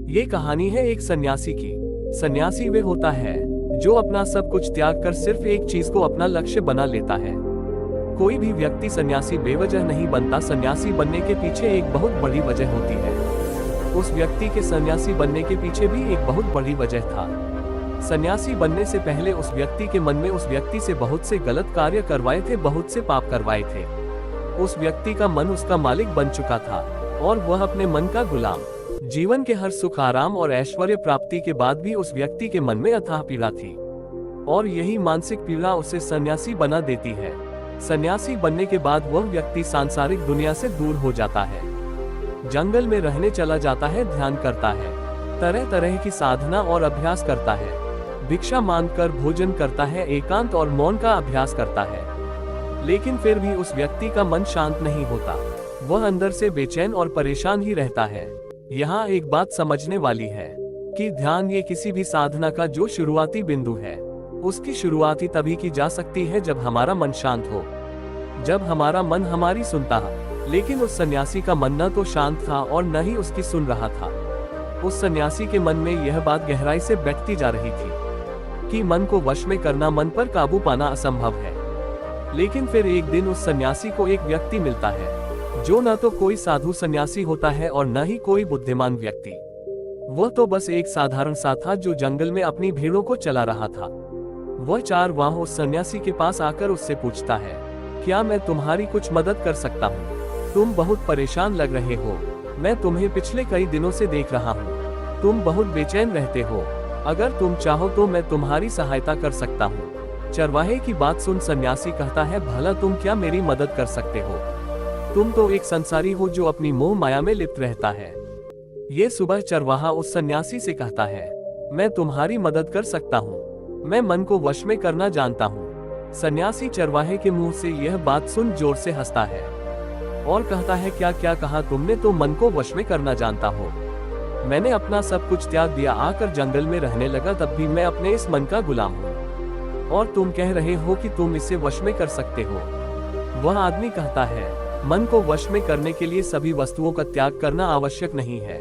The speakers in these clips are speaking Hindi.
ये कहानी है एक सन्यासी की। सन्यासी वे होता है जो अपना सब कुछ त्याग कर सिर्फ एक चीज को अपना लक्ष्य बना लेता है। कोई भी व्यक्ति सन्यासी बेवजह नहीं बनता। सन्यासी बनने के पीछे एक बहुत बड़ी वजह होती है। उस व्यक्ति के सन्यासी बनने के पीछे भी एक बहुत बड़ी वजह था। सन्यासी बनने से पहले उस व्यक्ति के मन में उस व्यक्ति से बहुत से गलत कार्य करवाए थे, बहुत से पाप करवाए थे। उस व्यक्ति का मन उसका मालिक बन चुका था और वह अपने मन का गुलाम। जीवन के हर सुख, आराम और ऐश्वर्य प्राप्ति के बाद भी उस व्यक्ति के मन में अथाह पीड़ा थी और यही मानसिक पीड़ा उसे सन्यासी बना देती है। सन्यासी बनने के बाद वह व्यक्ति सांसारिक दुनिया से दूर हो जाता है, जंगल में रहने चला जाता है, ध्यान करता है, तरह तरह की साधना और अभ्यास करता है, भिक्षा मांगकर भोजन करता है, एकांत और मौन का अभ्यास करता है। लेकिन फिर भी उस व्यक्ति का मन शांत नहीं होता। वह अंदर से बेचैन और परेशान ही रहता है। यहाँ एक बात समझने वाली है कि ध्यान ये किसी भी साधना का जो शुरुआती बिंदु है, उसकी शुरुआती तभी की जा सकती है जब हमारा मन शांत हो, जब हमारा मन हमारी सुनता है। लेकिन उस सन्यासी का मन न तो शांत था और न ही उसकी सुन रहा था। उस सन्यासी के मन में यह बात गहराई से बैठती जा रही थी कि मन को वश में करना, मन पर काबू पाना असंभव है। लेकिन फिर एक दिन उस सन्यासी को एक व्यक्ति मिलता है जो न तो कोई साधु सन्यासी होता है और न ही कोई बुद्धिमान व्यक्ति। वह तो बस एक साधारण सा था जो जंगल में अपनी भेड़ों को चला रहा था। वह चारवाह उस सन्यासी के पास आकर उससे पूछता है, क्या मैं तुम्हारी कुछ मदद कर सकता हूँ? तुम बहुत परेशान लग रहे हो। मैं तुम्हें पिछले कई दिनों से देख रहा हूँ। तुम बहुत बेचैन रहते हो। अगर तुम चाहो तो मैं तुम्हारी सहायता कर सकता हूँ। चरवाहे की बात सुन सन्यासी कहता है, भला तुम क्या मेरी मदद कर सकते हो? तुम तो एक संसारी हो जो अपनी मोह माया में लिप्त रहता है। ये सुबह चरवाहा उस सन्यासी से कहता है, मैं तुम्हारी मदद कर सकता हूँ। मैं मन को वश में करना जानता हूँ। सन्यासी चरवाहे के मुंह से यह बात सुन जोर से हंसता है और कहता है, क्या क्या कहा तुमने? तो मन को वश में करना जानता हो? मैंने अपना सब कुछ त्याग दिया, आकर जंगल में रहने लगा, तब भी मैं अपने इस मन का गुलाम हूँ और तुम कह रहे हो कि तुम इसे वश में कर सकते हो। वह आदमी कहता है, मन को वश में करने के लिए सभी वस्तुओं का त्याग करना आवश्यक नहीं है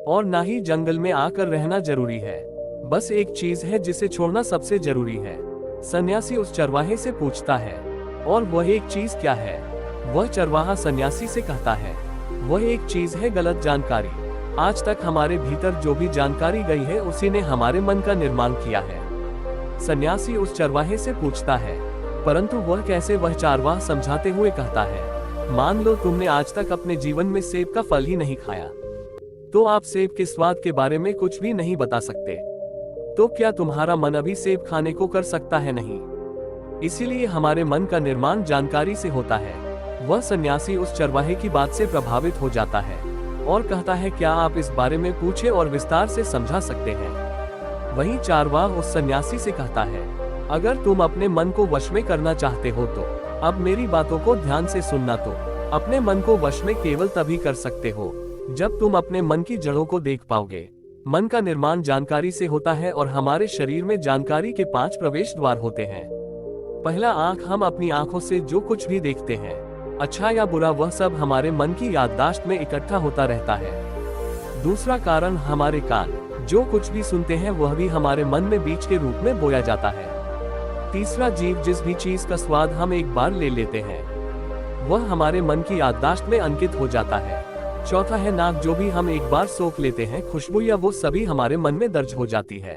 और ना ही जंगल में आकर रहना जरूरी है। बस एक चीज है जिसे छोड़ना सबसे जरूरी है। सन्यासी उस चरवाहे से पूछता है, और वह एक चीज क्या है? वह चरवाहा सन्यासी से कहता है, वह एक चीज है गलत जानकारी। आज तक हमारे भीतर जो भी जानकारी गई है उसी ने हमारे मन का निर्माण किया है। सन्यासी उस चरवाहे से पूछता है, परंतु वह कैसे? वह चरवाहा समझाते हुए कहता है, मान लो तुमने आज तक अपने जीवन में सेब का फल ही नहीं खाया, तो आप सेब के स्वाद के बारे में कुछ भी नहीं बता सकते। तो क्या तुम्हारा मन अभी सेब खाने को कर सकता है? नहीं। इसीलिए हमारे मन का निर्माण जानकारी से होता है। वह सन्यासी उस चरवाहे की बात से प्रभावित हो जाता है और कहता है, क्या आप इस बारे में पूछे और विस्तार से समझा सकते हैं? वहीं चारवाह उस सन्यासी से कहता है, अगर तुम अपने मन को वश में करना चाहते हो तो अब मेरी बातों को ध्यान से सुनना। तो अपने मन को वश में केवल तभी कर सकते हो जब तुम अपने मन की जड़ों को देख पाओगे। मन का निर्माण जानकारी से होता है और हमारे शरीर में जानकारी के 5 प्रवेश द्वार होते हैं। पहला, आंख। हम अपनी आंखों से जो कुछ भी देखते हैं, अच्छा या बुरा, वह सब हमारे मन की याददाश्त में इकट्ठा होता रहता है। दूसरा कारण, हमारे कान। जो कुछ भी सुनते हैं वह भी हमारे मन में बीज के रूप में बोया जाता है। तीसरा, जीभ। जिस भी चीज का स्वाद हम एक बार ले लेते हैं वह हमारे मन की याददाश्त में अंकित हो जाता है। चौथा है नाक। जो भी हम एक बार सोख लेते हैं, खुशबू या वो सभी हमारे मन में दर्ज हो जाती है।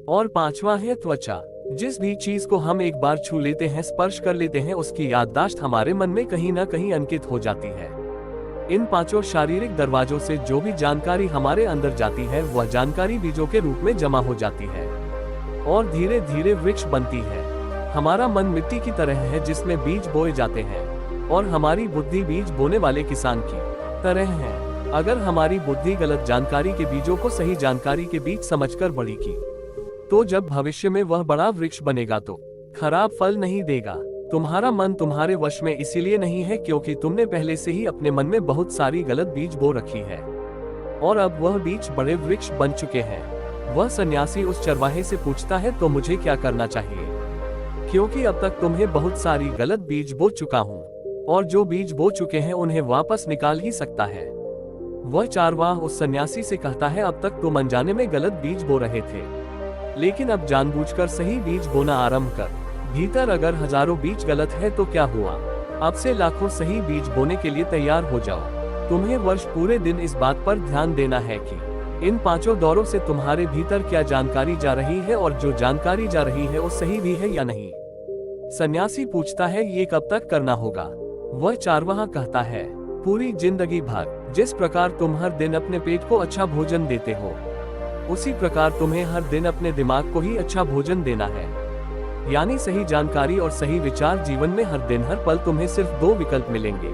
और पांचवा है त्वचा। जिस भी चीज को हम एक बार छू लेते हैं, स्पर्श कर लेते हैं, उसकी याददाश्त हमारे मन में कहीं न कहीं अंकित हो जाती है। इन 5 शारीरिक दरवाजों से जो भी जानकारी हमारे अंदर जाती है वह जानकारी बीजों के रूप में जमा हो जाती है और धीरे धीरे वृक्ष बनती है। हमारा मन मिट्टी की तरह है जिसमें बीज बोए जाते हैं और हमारी बुद्धि बीज बोने वाले किसान की तरह है। अगर हमारी बुद्धि गलत जानकारी के बीजों को सही जानकारी के बीज समझकर बढ़ेगी तो जब भविष्य में वह बड़ा वृक्ष बनेगा तो खराब फल नहीं देगा। तुम्हारा मन तुम्हारे वश में इसीलिए नहीं है क्योंकि तुमने पहले से ही अपने मन में बहुत सारी गलत बीज बो रखी है और अब वह बीज बड़े वृक्ष बन चुके हैं। वह सन्यासी उस चरवाहे से पूछता है, तो मुझे क्या करना चाहिए? क्योंकि अब तक तुम्हें बहुत सारी गलत बीज बो चुका हूँ और जो बीज बो चुके हैं उन्हें वापस निकाल ही सकता है। वह चारवाह उस सन्यासी से कहता है, अब तक तुम अनजाने में गलत बीज बो रहे थे, लेकिन अब जानबूझकर सही बीज बोना आरंभ कर। भीतर अगर हजारों बीज गलत है तो क्या हुआ, अब से लाखों सही बीज बोने के लिए तैयार हो जाओ। तुम्हें वर्ष पूरे दिन इस बात पर ध्यान देना है कि इन 5 दौरों से तुम्हारे भीतर क्या जानकारी जा रही है, और जो जानकारी जा रही है वो सही भी है या नहीं। सन्यासी पूछता है, ये कब तक करना होगा? वह चारवाहा कहता है, पूरी जिंदगी भर। जिस प्रकार तुम हर दिन अपने पेट को अच्छा भोजन देते हो, उसी प्रकार तुम्हें हर दिन अपने दिमाग को ही अच्छा भोजन देना है। यानी सही जानकारी और सही विचार। जीवन में हर दिन हर पल तुम्हें सिर्फ 2 विकल्प मिलेंगे,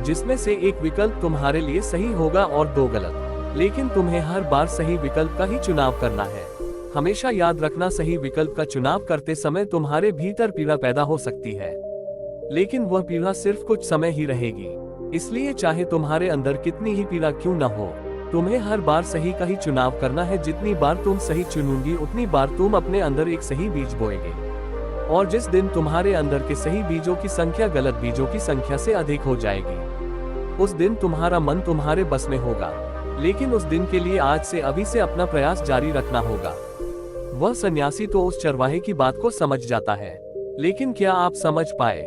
जिसमें से एक विकल्प तुम्हारे लिए सही होगा और 2 गलत। लेकिन तुम्हें हर बार सही विकल्प का ही चुनाव करना है। हमेशा याद रखना, सही विकल्प का चुनाव करते समय तुम्हारे भीतर पीड़ा पैदा हो सकती है, लेकिन वह पीड़ा सिर्फ कुछ समय ही रहेगी। इसलिए चाहे तुम्हारे अंदर कितनी ही पीड़ा क्यों न हो, तुम्हें हर बार सही का ही चुनाव करना है। जितनी बार तुम सही चुनोगी, उतनी बार तुम अपने अंदर एक सही बीज बोएगे। और जिस दिन तुम्हारे अंदर के सही बीजों की संख्या गलत बीजों की संख्या से अधिक हो जाएगी, उस दिन तुम्हारा मन तुम्हारे बस में होगा। लेकिन उस दिन के लिए आज से, अभी से अपना प्रयास जारी रखना होगा। वह सन्यासी तो उस चरवाहे की बात को समझ जाता है, लेकिन क्या आप समझ पाए?